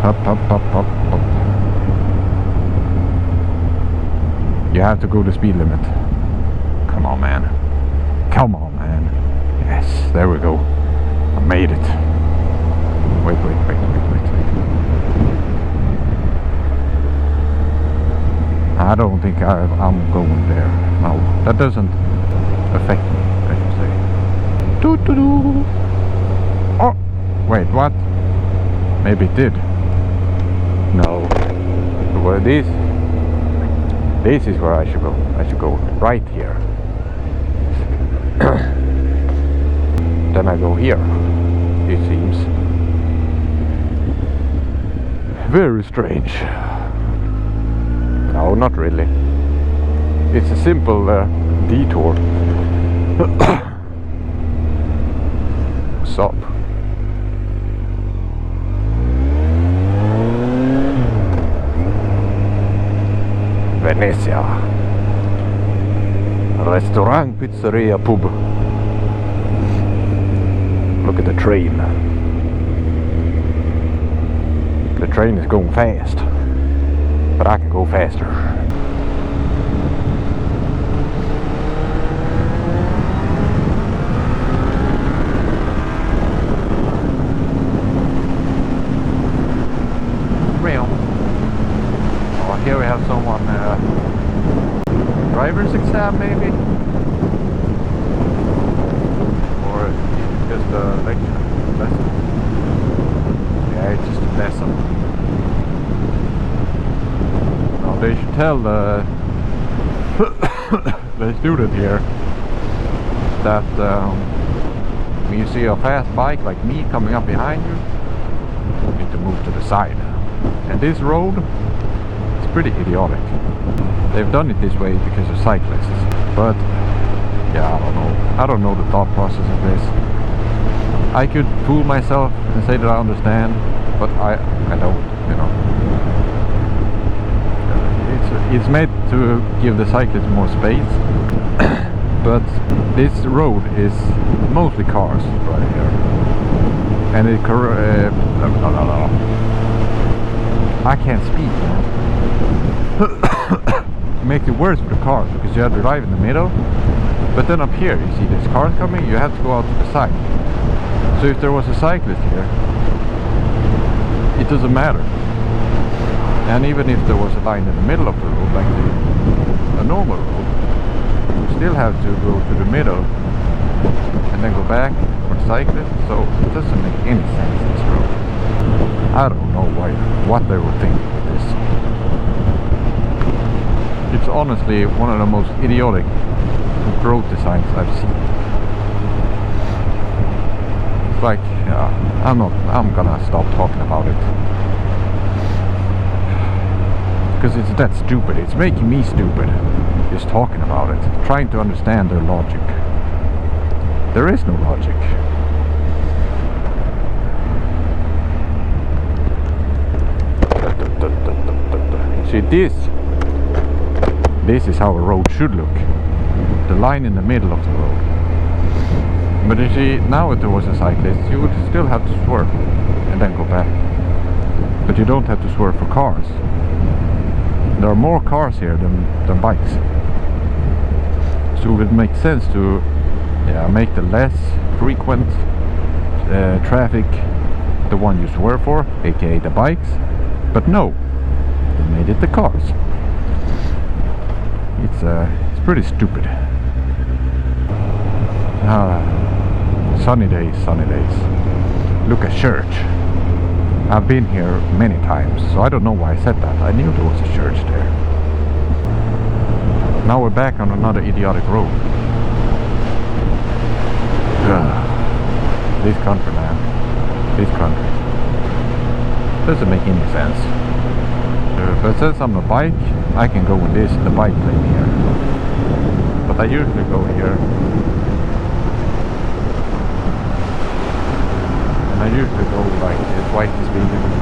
Up, up, up, up, up. You have to go the speed limit. Come on, man. Come on, man. Yes, there we go. I made it. Wait. I don't think I'm going there. No, that doesn't affect me, I should say. Doo-doo-doo. Oh, wait, what? Maybe it did. No. Well, this is where I should go. I should go right here. Then I go here, it seems. Very strange. No, not really. It's a simple detour. Stop. Venezia. Restaurant, pizzeria, pub. Look at the train. The train is going fast, but I can go faster. Real. Oh, here we have someone driver's exam maybe, or just a lesson. Yeah, it's just a lesson. Now they should tell the student here that when you see a fast bike like me coming up behind you, you need to move to the side. And this road is pretty idiotic. They've done it this way because of cyclists, but yeah, I don't know the thought process of this. I could fool myself and say that I understand, but I don't, you know. It's made to give the cyclists more space, but this road is mostly cars right here, and it I can't speak, man. It makes it worse for the cars because you have to drive in the middle, but then up here you see there's cars coming, you have to go out to the side. So if there was a cyclist here, it doesn't matter. And even if there was a line in the middle of the road, like a normal road, you still have to go to the middle and then go back for the cyclist. So it doesn't make any sense, this road. I don't know what they were thinking with this. It's honestly one of the most idiotic road designs I've seen. It's like, I'm gonna stop talking about it. Because it's that stupid. It's making me stupid just talking about it, trying to understand their logic. There is no logic. See, this is how a road should look. The line in the middle of the road. But you see, now if there was a cyclist, you would still have to swerve and then go back. But you don't have to swerve for cars. There are more cars here than bikes. So it would make sense to make the less frequent traffic the one you swerve for, aka the bikes. But no, they made it the cars. It's pretty stupid. Sunny days. Look at church. I've been here many times, so I don't know why I said that. I knew there was a church there. Now we're back on another idiotic road. This country, man. This country. Doesn't make any sense. But since I'm a bike, I can go in the bike lane here. But I usually go here. And I usually go like twice the speed limit.